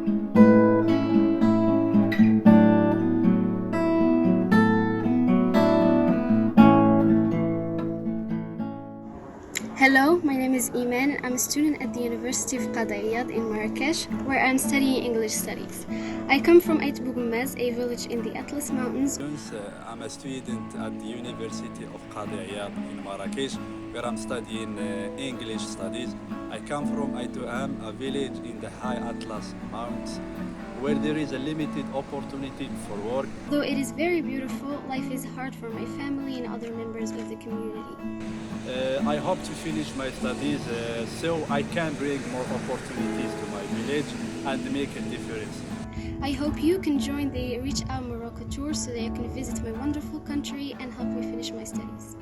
Hello, my name is Iman. I'm a student at the University of Qadiyat in Marrakech, where I'm studying English studies. I come from Ait Bougoumez, a village in the Atlas Mountains. I'm a student at the University of Qadiyat in Marrakech, where I'm studying English studies. I come from Aituam, a village in the high Atlas Mountains, where there is a limited opportunity for work. Though it is very beautiful, life is hard for my family and other members of the community. I hope to finish my studies so I can bring more opportunities to my village and make a difference. I hope you can join the Reach Out Morocco tour so that you can visit my wonderful country and help me finish my studies.